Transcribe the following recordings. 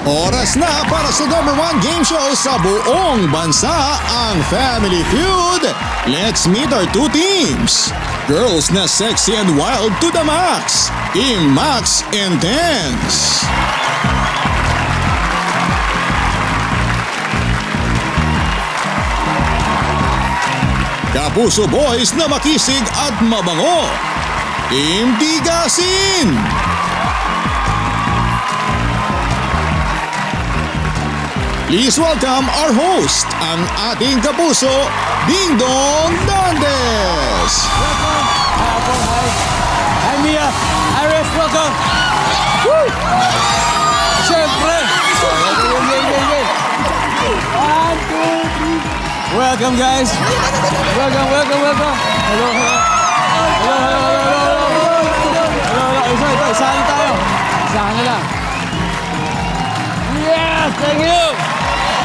Oras na para sa #1 game show sa buong bansa, ang Family Feud. Let's meet our two teams. Girls na sexy and wild to the max. Team Max Intense. Kapuso Boys na makisig at mabango. Team Tigasin. Please welcome our host, ang ating kapuso, Ding Dong Dantes. Welcome. Hi. Hi, Mia. Iris, welcome. Woo! Siyempre. Game. 1, 2, 3. Welcome, guys. Welcome. Hello. Isahan tayo. Isahan na lang. Yes, thank you.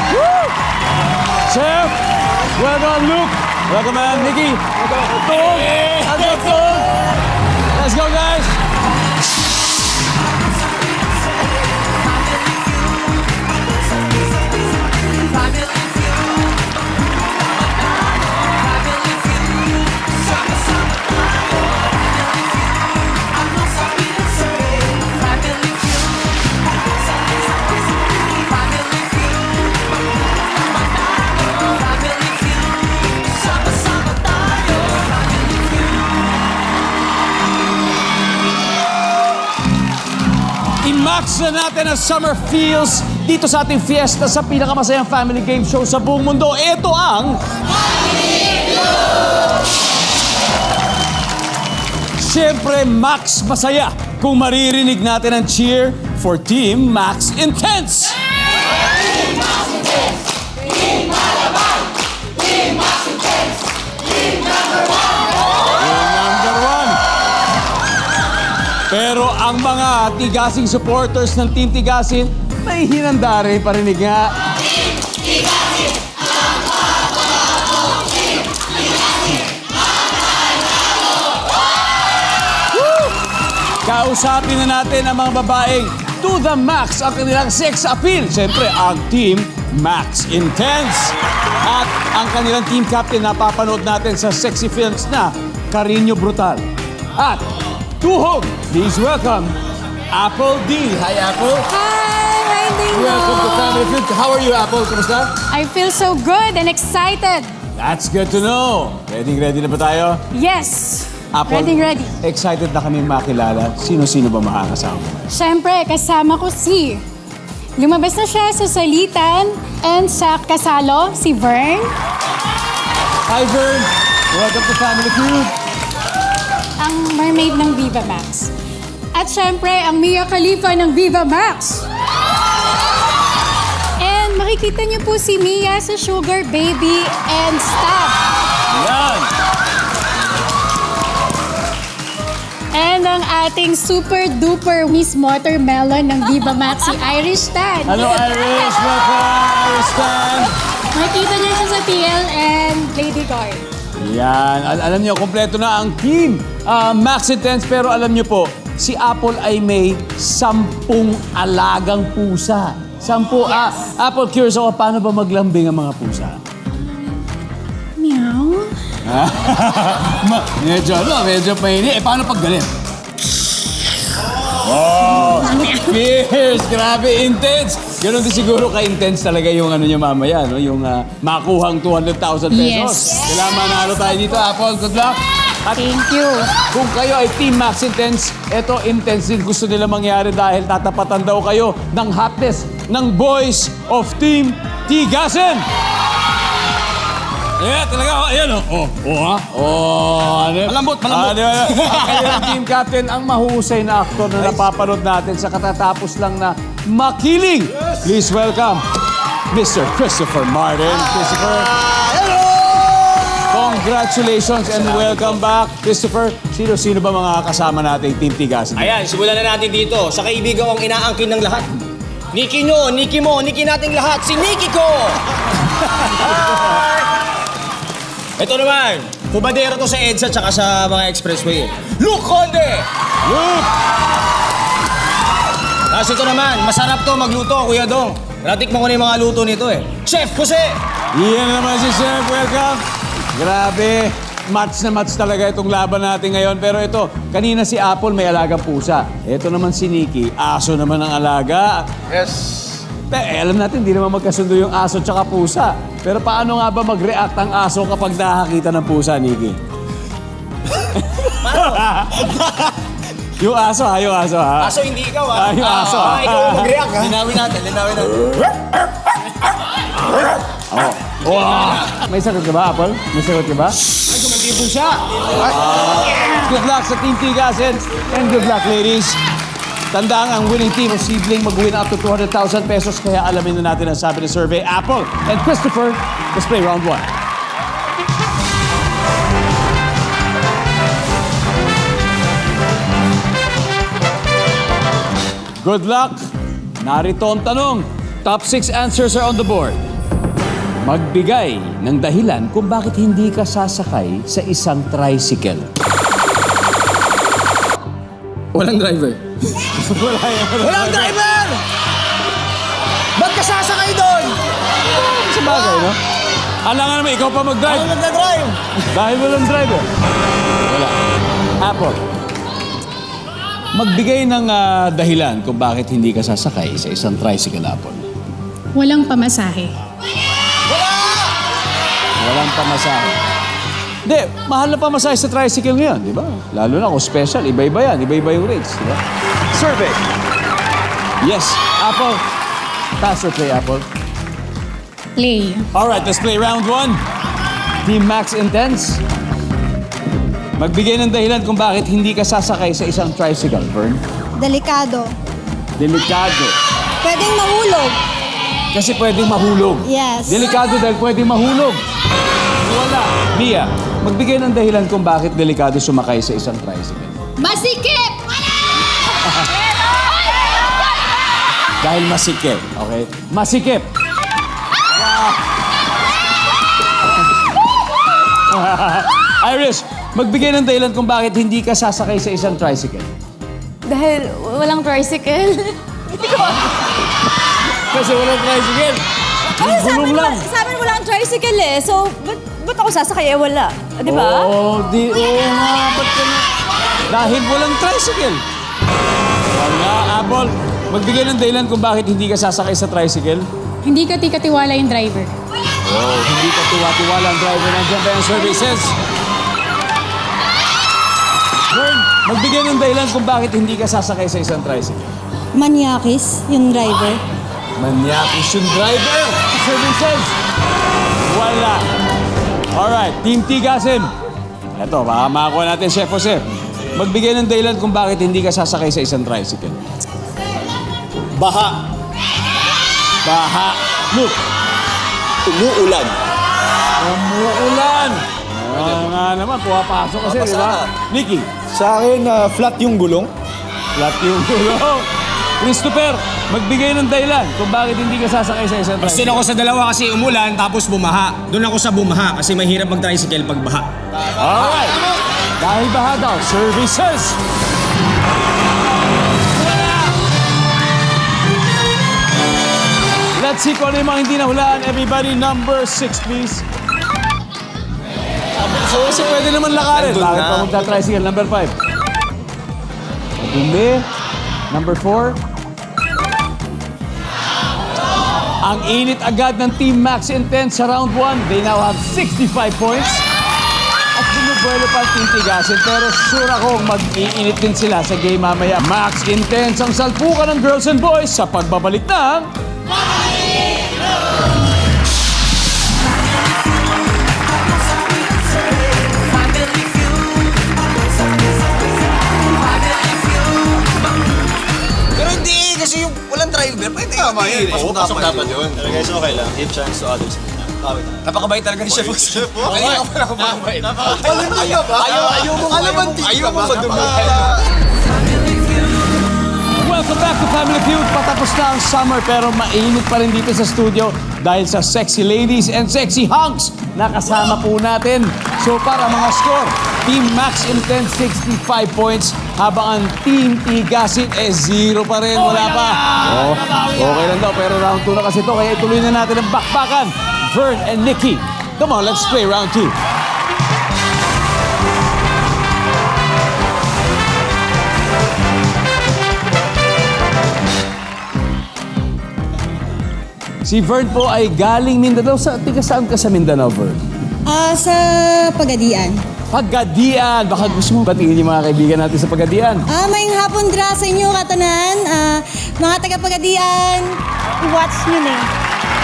Woo! Chef, welcome, Luke. Welcome, man. Nikki. Let's go, guys. I-max na natin ang summer feels dito sa ating fiesta sa pinakamasayang family game show sa buong mundo. Ito ang... Siyempre, Max masaya kung maririnig natin ang cheer for Team Max Intense. Team Max Intense! Team Malaban! Team Max Intense! Team number 1! Pero ang mga Tigasing supporters ng Team Tigasin, may hinanda rin parinig nga. Team Tigasin! Ang mga Team Tigasin! Kausapin na natin ang mga babaeng to the max ang kanilang sex appeal. Siyempre, ang Team Max Intense. At ang kanilang team captain na papanood natin sa sexy films na Carino Brutal. At tuhog, please welcome Apple D. Hi, Apple. Hi, Ding Welcome to Family Feud. How are you, Apple? Kumusta? I feel so good and excited. That's good to know. Ready na ba tayo? Yes. Apple, Ready. excited na kami makilala. Sino-sino ba makakasama? Siyempre, kasama ko si... Lumabas na siya sa Salitan and sa Kasalo, si Vern. Hi, Vern. Welcome to Family Feud. Ang mermaid ng Viva Max. At siyempre, ang Mia Khalifa ng Viva Max. And makikita niyo po si Mia sa Sugar Baby and Stab. Yan. And ang ating super duper Miss Watermelon ng Viva Max, si Irish Tan. Hello, Iris. Welcome, Iris Tan. Makikita niyo siya sa TL and Lady Guard. Yan. Alam niyo, kompleto na ang team. Max Intense, pero alam niyo po, si Apple ay may 10 alagang pusa. 10. Apple, curious ako, paano ba maglambing ang mga pusa? Meow. medyo paini. Paano pag galit? Oh, fierce! Grabe, intense! Ganon din siguro ka-intense talaga yung ano niyo mamaya, no? Yung makuhang 200,000 pesos. Yes. Kailangan manalo tayo dito, Apple. Good luck! At Thank you. kung kayo ay Team Max Intense, eto intense din gusto nila mangyari dahil tatapatan daw kayo ng hotness ng boys of Team Tigasin! Yeah, talaga. Ayan, Malambot. Ang kanilang team captain, ang mahusay na aktor na napapanood natin sa katatapos lang na makiling. Please welcome Mr. Christopher Martin. Christopher. Hello! Congratulations and welcome back. Christopher, sino ba mga kasama nating Team Tigasin? Ayan, simulan na natin dito. Sa kaibigan kong inaangkin ng lahat. Nikki nyo, Nikki mo, Nikki nating lahat, si Nikki ko! Ito naman, Kubadero to sa EDSA tsaka sa mga expressway. Luke Conde! Luke! Tapos ito naman, masarap to magluto, Kuya Dong. Natikman ko na yung mga luto nito eh. Chef Jose! Iyan naman si Chef. Welcome. Grabe. Match na match talaga itong laban natin ngayon. Pero ito, kanina si Apple may alagang pusa. Ito naman si Nikki, aso naman ang alaga. Yes. Alam natin, hindi naman magkasundo yung aso tsaka pusa. Pero paano nga ba mag-react ang aso kapag nakakita ng pusa, Nikki? Yung aso ha, yung aso ha. Aso hindi ikaw ha. Yung aso ha. Ikaw yung mag-react ha. Linawin natin. May sagot ka ba, Apple? May sagot ka ba? Ay, gumanti po siya. Good luck sa Team Tigasin and good luck, ladies. Tandaan ang winning team o sibling mag-win up to 200,000 pesos. Kaya alamin na natin ang sabi ng survey. Apple and Christopher, let's play round 1. Good luck. Narito ang tanong. Top 6 answers are on the board. Magbigay ng dahilan kung bakit hindi ka sasakay sa isang tricycle. Walang driver. Walang driver! Ba't ka sasakay doon? Sa bagay, no? Alangan naman, ikaw pa mag-drive. Ano nagdadrive? Dahil walang driver. Wala. Apple. Magbigay ng dahilan kung bakit hindi ka sasakay sa isang tricycle, Apple. Walang pamasahe. Walang pamasahe. Hindi, mahal na pamasahe sa tricycle ngayon, di ba? Lalo na kung special, iba-iba yan. Iba-iba yung rates, di ba? Survey. Yes, Apple. Pass or play, Apple? Play. Alright, let's play round 1. Team Max Intense. Magbigay ng dahilan kung bakit hindi ka sasakay sa isang tricycle, Vern. Delikado. Delikado. Pwedeng mahulog. Kasi pwedeng mahulog. Yes. Delikado dahil pwedeng mahulog. Wala. Mia, magbigay ng dahilan kung bakit delikado sumakay sa isang tricycle. Masikip! Dahil masikip, okay? Masikip. Iris, magbigay ng dahilan kung bakit hindi ka sasakay sa isang tricycle. Dahil walang tricycle. Kasi walang tricycle. Kasi Gulong lang. sa amin walang tricycle eh. So, ba't ako sasakay eh? Wala. Di ba? Oo nga, ba't ka na? Dahil walang tricycle. Wala, Apple. Magbigay ng dahilan kung bakit hindi ka sasakay sa tricycle. Hindi ka tikatiwala yung driver. Hindi ka tiwa-tiwala ang driver ng Jambayan Services. Vern, magbigay ng dahilan kung bakit hindi ka sasakay sa isang tricycle. Manyakis, yung driver. Manyakis yung driver. Services. Wala. Alright, Team Tigasin. Eto, baka makakuha natin, Chef Jose. Magbigay ng dahilan kung bakit hindi ka sasakay sa isang tricycle. Baha. Baha. Look, Umuulan. umuulan. Nga naman, pumapasok kasi, di ba? Nicky, Sa akin, flat yung gulong. flat yung gulong. Christopher, magbigay ng dahilan kung bakit hindi ka sasakay sa isang Gusto tricycle. ako sa dalawa kasi umulan tapos bumaha. Doon ako sa bumaha kasi mahirap mag-tricycle pag baha. Alright. Dahil baha daw, services. Let's see kung ano yung mga hindi nahulaan. Everybody, number 6, please. Kasi pwede naman lakarin. Nandun Bakit na. pa magta-tricycle? Number 5. Madumi. Number 4. Ang init agad ng Team Max Intense sa round 1. They now have 65 points. At bumubuelo pa ang Team Tigasin. Pero sure akong mag-iinit din sila sa game mamaya. Max Intense ang salpukan ng girls and boys sa pagbabalik ng... Pero hindi, kasi yung walang driver, pwede. Tama yun. Pasok dapat yun. Guys, okay lang. Give chance to others. Napakabait talaga ni Chef. Chef, Okay, ako pala kumabait. Alamti ka ba? Ayaw mo madumi. Well Welcome back to Family Feud. Patapos na ang summer pero mainit pa rin dito sa studio dahil sa sexy ladies and sexy hunks na kasama po natin. So para mga score, Team Max Intense 65 points habang ang Team Tigasin 0 pa rin. Wala pa. Oh, okay lang daw pero round 2 na kasi ito kaya ituloy na natin ang bakbakan. Vern and Nikki. Come on, let's play round 2. Si Vern po ay galing Mindanao. Tiga saan ka sa Mindanao, Vern? Sa Pagadian. Pagadian. Baka gusto mo batiin yung mga kaibigan natin sa Pagadian. Maying hapon dra sa inyo, katanan. Mga taga Pagadian, watch nyo na.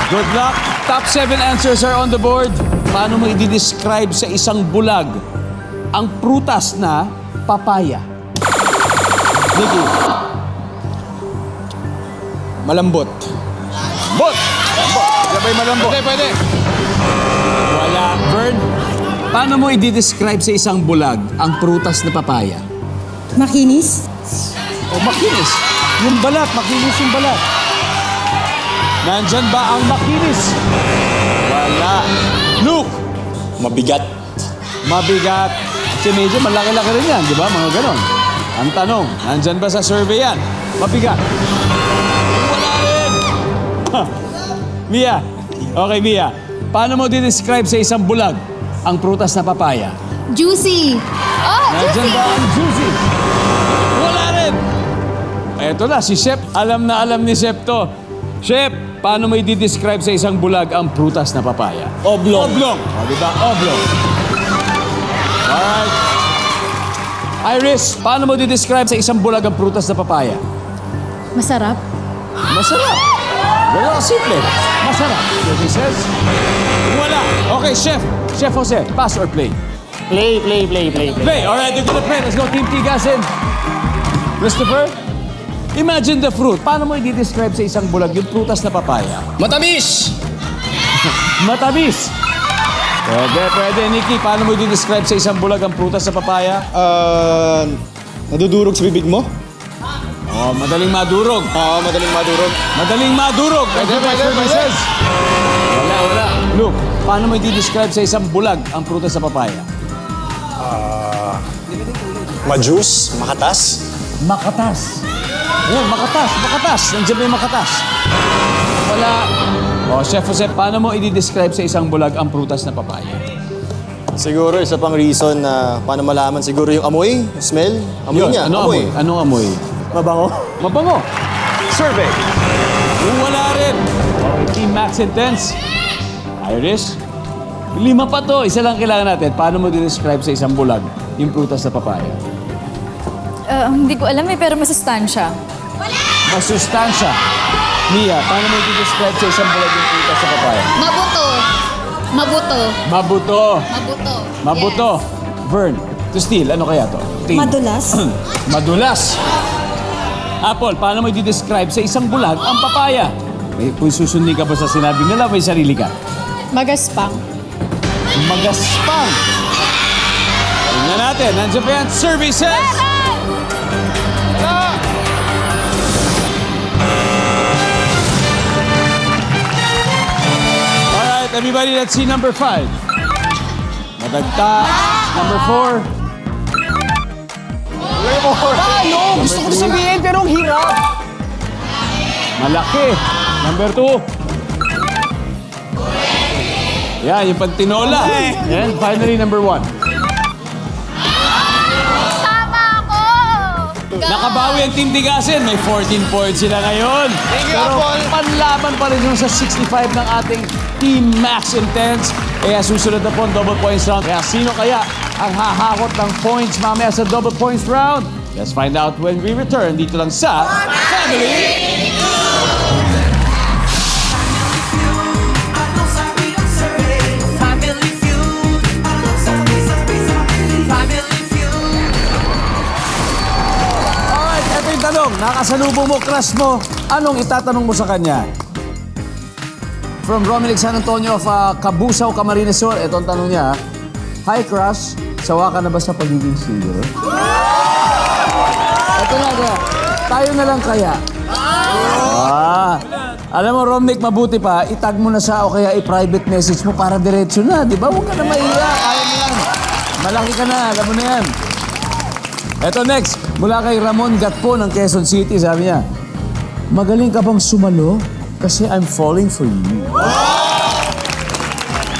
Good luck. Top 7 answers are on the board. Paano mo i-describe sa isang bulag ang prutas na papaya? Nikki. Malambot. Bot! Sabay malambot. Pwede. Wala. Vern, paano mo i-describe sa isang bulag ang prutas na papaya? Makinis. O makinis. Yung balat, makinis yung balat. Nandyan ba ang makinis? Wala. Luke! Mabigat. Mabigat. Kasi medyo malaki-laki rin yan, di ba? Mga ganon. Ang tanong, nandyan ba sa survey yan? Mabigat. Wala rin! Mia. Okay, Mia. Paano mo describe sa isang bulag ang prutas na papaya? Juicy. Oh, Nandyan ba ang juicy? Wala rin! Eto na, si Chef. Alam na alam ni Chef to. Chef, paano mo i-describe sa isang bulag ang prutas na papaya? Oblong. Oblong. O, diba? Oblong. Alright. Iris, paano mo i-describe sa isang bulag ang prutas na papaya? Masarap. Masarap. Very simple. Masarap. He says. Wala. Okay, Chef. Chef Jose, pass or play? Play. Play. All right, you're gonna play. Let's go, Team Tigasin. Christopher, imagine the fruit. Paano mo i-describe sa isang bulag yung prutas na papaya? Matamis! Matamis. Pwede. Nikki, paano mo i-describe sa isang bulag ang prutas na papaya? Nadudurog sa bibig mo? Oh, madaling madurog. Madaling madurog. Madaling madurog. Pwede. Wala. Luke, paano mo i-describe sa isang bulag ang prutas na papaya? Ma-juice, makatas. Makatas. Ayan, makatas. Nandiyan ba yung makatas? Wala. O, Chef Jose, paano mo i-describe sa isang bulag ang prutas na papaya? Siguro isa pang reason na paano malaman siguro yung amoy, smell. Amoy niya, Ano amoy? Anong amoy? Mabango. Mabango. Survey. Wala rin. Okay, Team Max Intense. Iris. 5 pa to. Isa lang kailangan natin. Paano mo i-describe sa isang bulag yung prutas na papaya? Hindi ko alam pero masustansya. Masustansya. Mia, paano mo i-describe sa isang bulag yung prutas na papaya? Mabuto. Vern, to steal, ano kaya to? Team. Madulas. Madulas. Apple, paano mo i-describe sa isang bulag ang papaya? Kung susundi ka ba sa sinabi nila, may sarili ka? Magaspang. Magaspang. Tingnan natin, nandiyan pa yan, services! Alright, everybody, let's see number 5. Madagta. Number 4. Gusto ko sabihin pero ang hirap. Malaki. Number 2. Yan, yung pantinola. And finally, number 1. Tama ako! Nakabawi ang Team Tigasin. May 14 points sila ngayon. Pero panlaban pa rin yung sa 65 ng ating Team Max Intense. Kaya susunod na po ang double points round. Kaya sino kaya ang hahakot ng points mamaya sa double points round? Let's find out when we return dito lang sa Family. Alright, eto yung tanong. Nakasalubong mo, crush mo. Anong itatanong mo sa kanya? From Romelic San Antonio of Cabusaw, Camarines Sur. Ito ang tanong niya. Hi, crush. Sawa ka na ba sa pagiging single? Ito na. Tayo na lang kaya. Alam mo, Romnick, mabuti pa, itag mo na siya o kaya i-private message mo para diretso na, di ba? Huwag ka na mahiya. Kaya mo yan. Malaki ka na, alam mo na yan. Eto next, mula kay Ramon Gatpo ng Quezon City, sabi niya, magaling ka bang sumalo? Kasi I'm falling for you.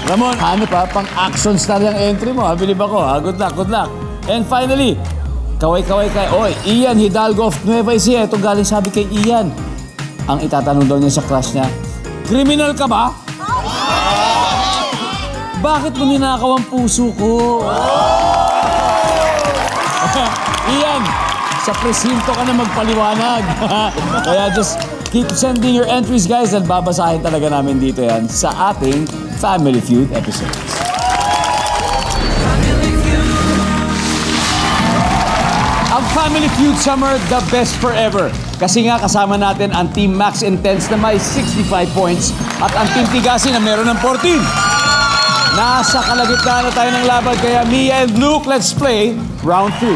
Ramon, ano pa? Pang-action star yung entry mo. Bilib ako. Good luck, good luck. And finally, kaway-kaway kay... Oy, Ian Hidalgo of Nueva Ecija. Ito galing sabi kay Ian. Ang itatanong daw niya sa crush niya, kriminal ka ba? Bakit mo ninakaw ang puso ko? Ian, sa presinto ka na magpaliwanag. Kaya just keep sending your entries, guys, at babasahin talaga namin dito yan sa ating Family Feud episodes. Ang Family Feud Summer, the best forever. Kasi nga kasama natin ang Team Max Intense na may 65 points at ang Team Tigasi na meron ng 14. Nasa kalagitnaan na tayo ng laban, kaya Mia and Luke, let's play round 2.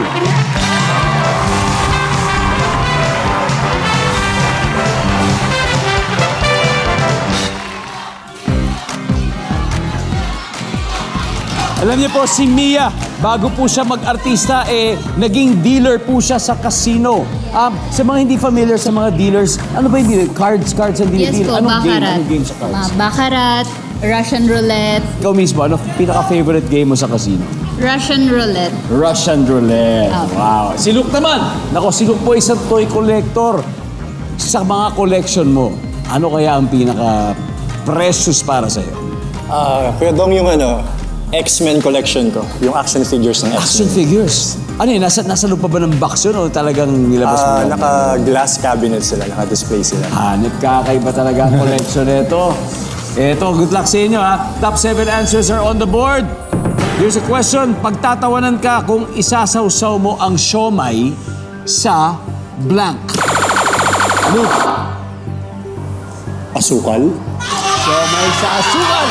Alam niyo po, si Mia, bago po siya mag-artista, naging dealer po siya sa casino. Sa mga hindi familiar sa mga dealers, ano ba yung dealer? Cards ang dealer. Yes po, Anong baccarat. game sa cards? Baccarat, Russian roulette. Ikaw mismo, ano pinaka-favorite game mo sa casino? Russian roulette. Russian roulette. Wow. Si Luke naman. Nako, si Luke po isang toy collector. Sa mga collection mo, ano kaya ang pinaka-precious para sa'yo? Kuya Dong, yung X-Men collection ko. Yung action figures ng X-Men. Action figures. Ano yun? Nasa loob pa ba ng box yun o talagang nilabas mo lang? Naka-glass cabinet sila, naka-display sila. Hanip kakaiba talaga ang collection nito. Eto, good luck sa inyo ha. Top 7 answers are on the board. Here's a question. Pagtatawanan ka kung isasawsaw mo ang siomay sa blank. Ano? Asukal? Siomay sa asukal.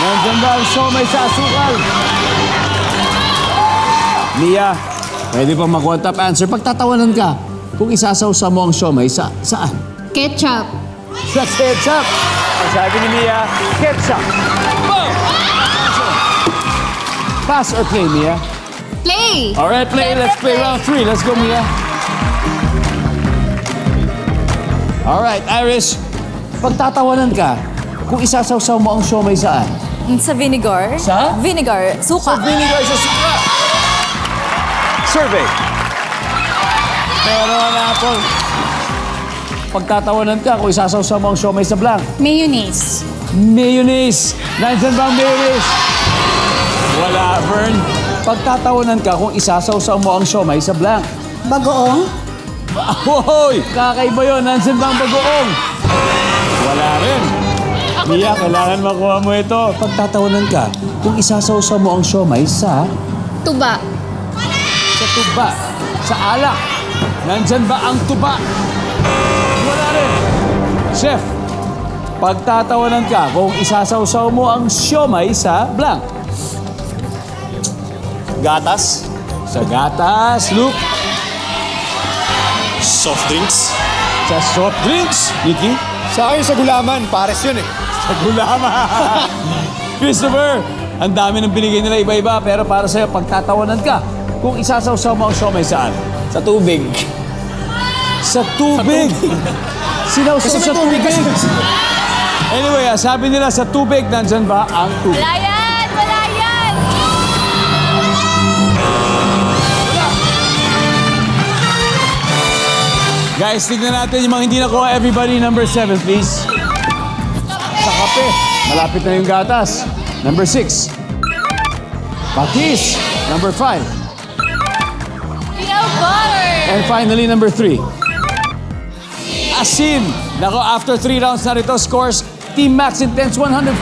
Nandiyan ba ang siomay sa asukal? Mia, pwede pa makuha top answer. Pagtatawanan ka kung isasawsaw mo ang siomay saan? Ketchup. Sa ketchup. Ang sabi ni Mia, ketchup. Boom! Pass or play, Mia? Play. All right, play. Let's play round 3. Let's go, Mia. All right, Iris. Pagtatawanan ka, kung isasawsaw mo ang siomay saan? Sa vinegar? Sa? Vinegar. Suka. Vinegar sa suka. Survey. Pero wala po. Pagtatawanan ka, kung isasawsaw mo ang siomay sa blank. Mayonnaise. Mayonnaise. Nandiyan ba ang mayonnaise? Wala, Vern. Pagtatawanan ka kung isasawsaw mo ang siomay sa blank. Bagoong. Hoy! Kakaiba yun. Nandiyan ba ang bagoong? Wala rin. Mia, kailangan makuha mo ito. Pagtatawanan ka kung isasawsaw mo ang siomay sa Tuba. tuba. Sa alak. Nandiyan ba ang tuba? Wala rin. Chef, pagtatawanan ka kung isasawsaw mo ang siomay sa blank. Gatas? Sa gatas, Luke. Soft drinks? Sa soft drinks, Nikki. Sa akin, sa gulaman. Pares yun Sa gulaman. Christopher, ang dami ng binigay nila iba-iba, pero para sa'yo, pagtatawanan ka kung isasawsaw mo ang siomay saan? Sa tubig. Sa tubig. Sinawsaw sa tubig. Anyway, sabi nila sa tubig, nandyan ba ang tubig? Wala yan! Wala yan! Guys, tignan natin yung mga hindi nakuha. Everybody, number 7, please. Sa kape, malapit na yung gatas. Number 6. Patis. Number 5. Peanut butter! And finally, number 3. Asin. Nako, after 3 rounds na rito, scores Team Max Intense 147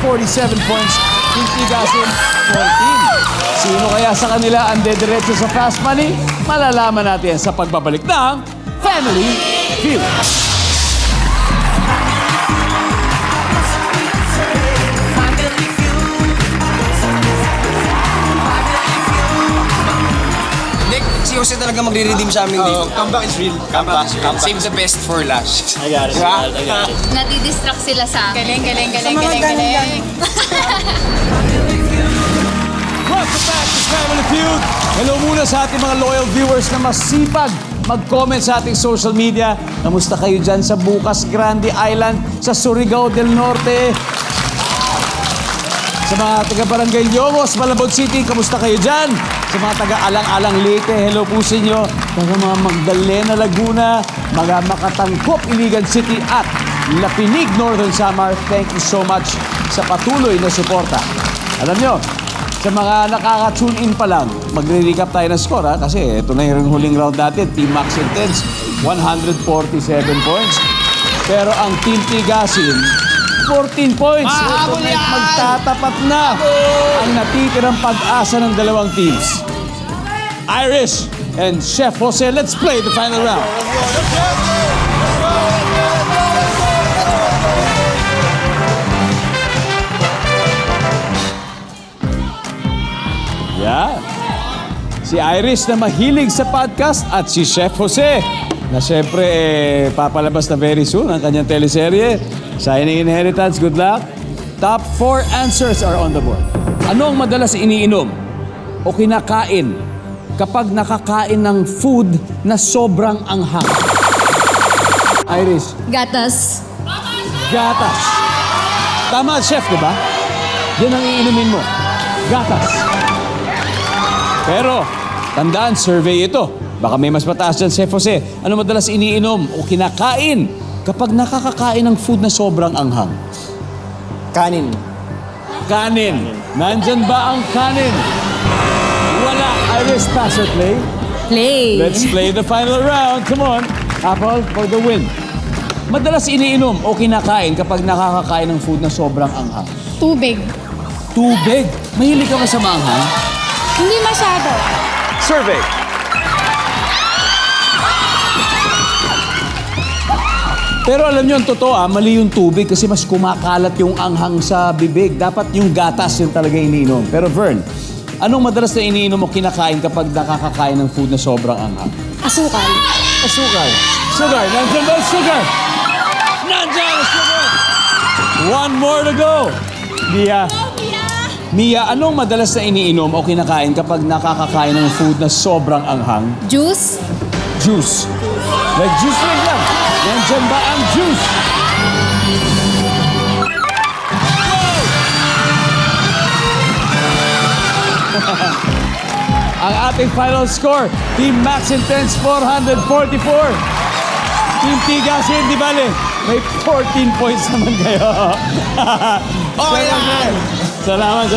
points. Team Tigasin 14. Sino kaya sa kanila ang dediretso sa Fast Money? Malalaman natin sa pagbabalik ng Family Feud. Nick, si Jose na talaga magre-redeem sa amin dito. Comeback is real. Comeback. Save the best for last. I got it. I got it. Nadidistract sila sa akin. Galing. Welcome back to Family Feud. Hello muna sa ating mga loyal viewers na masipag mag-comment sa ating social media. Kamusta kayo dyan sa Bukas Grande Island, sa Surigao del Norte? Sa mga taga-Barangay Yongos, Malabon City, kamusta kayo dyan? Sa mga taga-Alang-Alang Leyte, hello po sa inyo. Taga mga Magdalena, Laguna, mga Makatangkop, Iligan City at Lapinig, Northern Samar, thank you so much sa patuloy na suporta. Alam nyo, sa mga nakaka-tune in pa lang, magre-recap tayo ng score ha? Kasi ito na yung huling round natin. Team Max Intense, 147 points. Pero ang Team Tigasin, 14 points. Ito na magtatapat na ang natitirang pag-asa ng dalawang teams. Irish and Chef Jose, let's play the final round. Yeah. Si Irish na mahilig sa podcast at si Chef Jose na siyempre papalabas na very soon ang kanyang teleserye, Shining Inheritance. Good luck. Top 4 answers are on the board. Ano ang madalas iniinom o kinakain kapag nakakain ng food na sobrang anghang? Irish. Gatas. Gatas. Tama, Chef, di ba? Yan ang iinumin mo. Gatas. Pero, tandaan, survey ito. Baka may mas mataas dyan, Chef Jose. Ano madalas iniinom o kinakain kapag nakakakain ng food na sobrang anghang? Kanin. Kanin. Nandyan ba ang kanin? Wala. Irish, pass or play? Play. Let's play the final round. Come on. Apple for the win. Madalas iniinom o kinakain kapag nakakakain ng food na sobrang anghang? Tubig. Tubig. Mahilig ka ba sa maanghang? Hindi masyado. Survey. Pero alam nyo, ang totoo mali yung tubig kasi mas kumakalat yung anghang sa bibig. Dapat yung gatas yung talaga iniinom. Pero Vern, anong madalas na iniinom o kinakain kapag nakakakain ng food na sobrang anghang? Asukal. Asukal. Sugar. Nandiyan ba ang sugar? Nandiyan ang sugar! One more to go. Mia, anong madalas na iniinom o kinakain kapag nakakakain ng food na sobrang anghang? Juice. Juice. Like juice lang. Nandiyan ba ang juice? Ang ating final score, Team Max Intense 444. Team Tigasin, di bale, may 14 points naman kayo. Okay lang. Salamat.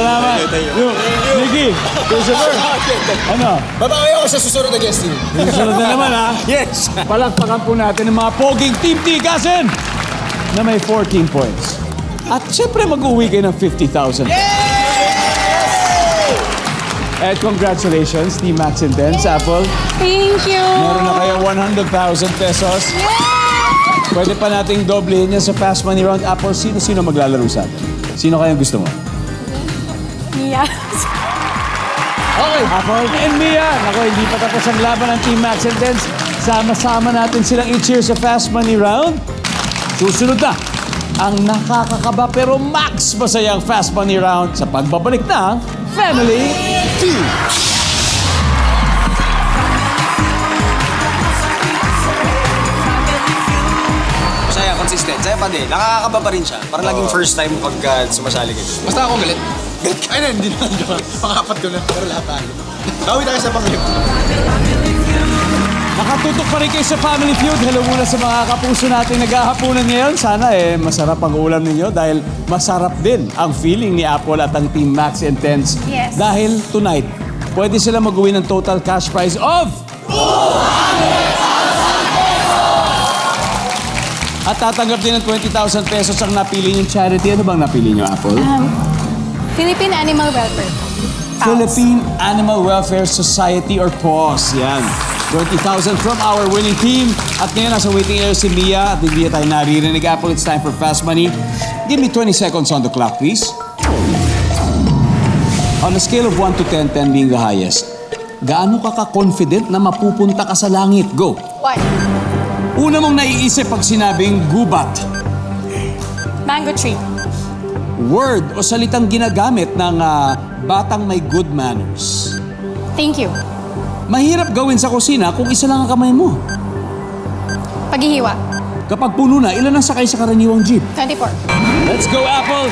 Nikki, Christopher, ano? Babawi ako sa susunod na guesting. Susunod na naman ha? Yes. Palakpakan po natin ang mga poging Team Tigasin na may 14 points. At syempre mag-uwi kayo ng 50,000. And congratulations, Team Max Intense, Apple. Thank you. Meron na kayo 100,000 pesos. Pwede pa nating doblehin yan sa Fast Money Round. Apple, sino maglalaro sa atin? Sino kayang gusto mo? Mia. Okay, Apple and Mia. Naku, hindi pa tapos ang laban ng Team Max Intense. Sama-sama natin silang i-cheer sa Fast Money Round. Susunod na ang nakakakaba pero max masayang Fast Money Round sa pagbabalik ng Family Feud. Masaya, consistent. Saya pa din. Nakakakaba pa rin siya. Parang laging first time pag sumasali kayo. Basta ako galit. Ay na, hindi na. Pang-apat ko na. Pero lahat tayo. Bawi tayo sa panglip. Nakatutok pa rin kayo sa Family Feud. Hello muna sa mga kapuso natin naghahaponan ngayon. Sana masarap ang ulam ninyo dahil masarap din ang feeling ni Apple at ang Team Max Intense. Yes. Dahil tonight, pwede sila mag-uwi ng total cash prize of 200,000 At tatanggap din ng 20,000 pesos ang napili niyong charity. Ano bang napili niyo, Apple? Philippine Animal Welfare. Philippine Animal Welfare Society or PAWS. Yan. 20,000 from our winning team. At ngayon, nasa waiting area si Mia at hindi tayo naririnig. Apple, it's time for Fast Money. Give me 20 seconds on the clock, please. On a scale of 1 to 10, 10 being the highest, gaano ka ka-confident na mapupunta ka sa langit? Go. 1. Una mong naiisip pag sinabing gubat. Mango tree. Word o salitang ginagamit ng batang may good manners. Thank you. Mahirap gawin sa kusina kung isa lang ang kamay mo. Paghihiwa. Kapag puno na, ilan ang sakay sa karaniwang jeep? 24. Let's go, Apple!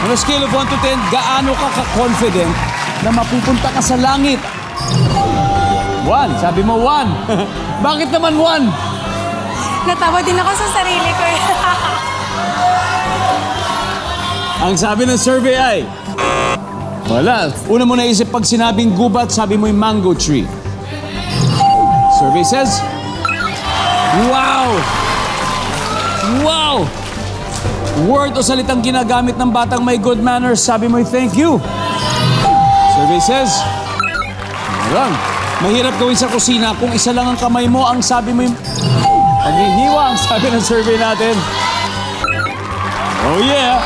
On a scale of 1 to 10, gaano ka ka-confident na mapupunta ka sa langit? 1. Sabi mo 1. Bakit naman 1? Natawa din ako sa sarili ko. Ang sabi ng survey ay... Wala. Una mo naisip pag sinabing gubat, sabi mo yung mango tree. Survey says... Wow! Wow! Word o salitang ginagamit ng batang may good manners, sabi mo thank you. Survey says... Lang. Mahirap gawin sa kusina kung isa lang ang kamay mo, ang sabi mo yung... Paghihiwa, ang sabi ng survey natin. Oh yeah!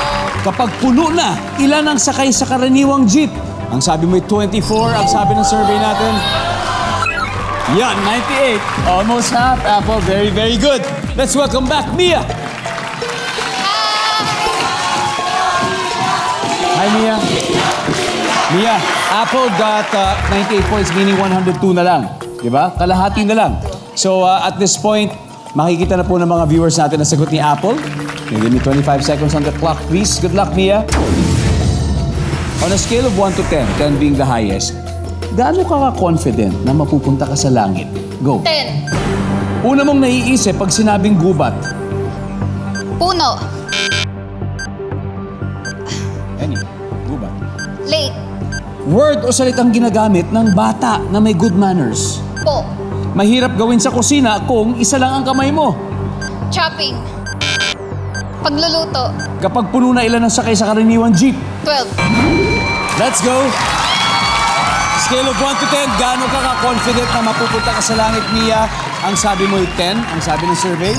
Kapag puno na, ilan ang sakay sa karaniwang jeep? Ang sabi mo 24, ang sabi ng survey natin. Yan, 98. Almost half, Apple. Very, very good. Let's welcome back Mia. Hi, Mia. Mia, Apple got 98 points, meaning 102 na lang. Diba? Kalahati na lang. So, at this point, makikita na po ng mga viewers natin ang sagot ni Apple. Give me 25 seconds on the clock, please. Good luck, Mia. On a scale of 1 to 10, 10 being the highest, gaano ka ka-confident na mapupunta ka sa langit? Go. 10. Una mong naiisip pag sinabing gubat. Puno. Any? Gubat. Late. Word o salitang ginagamit ng bata na may good manners. Po. Mahirap gawin sa kusina kung isa lang ang kamay mo. Chopping. Pagluluto. Kapag puno na, ilan ang sakay sa karaniwang jeep? 12. Let's go! Scale of 1 to 10, gaano ka ka-confident na mapupunta ka sa langit, Mia? Ang sabi mo ay 10, ang sabi ng survey.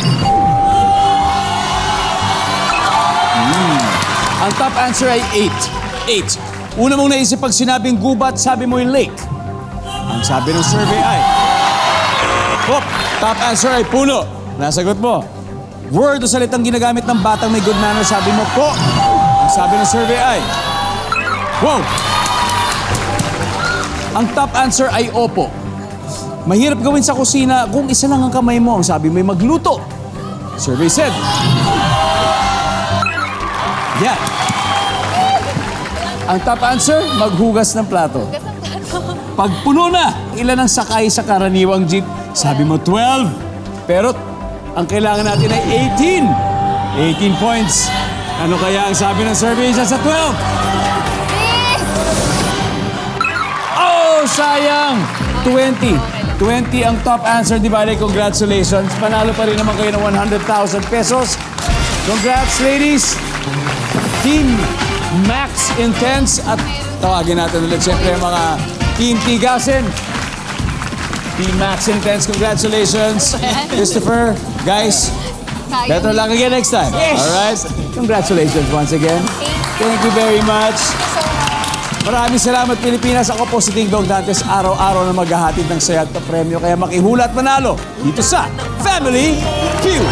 Ang top answer ay 8. 8. Una mong naisip pag sinabing gubat, sabi mo yung lake. Ang sabi ng survey ay... Hop! Top answer ay puno. Nasagot mo. Word o salitang ginagamit ng batang may good manners, sabi mo po. Ang sabi ng survey ay... Wow! Ang top answer ay opo. Mahirap gawin sa kusina kung isa lang ang kamay mo. Ang sabi mo ay magluto. Survey said... Yeah. Ang top answer, maghugas ng plato. Pag puno na, ilan ang sakay sa karaniwang jeep? Sabi mo 12. Pero ang kailangan natin ay 18. 18 points. Ano kaya ang sabi ng survey sa 12? Oh, sayang! 20. 20 ang top answer. Di ba, congratulations. Panalo pa rin naman kayo ng 100,000 pesos. Congrats, ladies! Team Max Intense. At tawagin natin ulit siyempre ang mga Team Tigasin. Team Max Intense, congratulations. Christopher, guys, better luck again next time. Yes. All right? Congratulations once again. Thank you very much. Maraming salamat, Pilipinas. Ako po si Ding Dong Dantes, araw-araw na maghahatid ng saya at premyo. Kaya makihulat manalo dito sa Family Feud.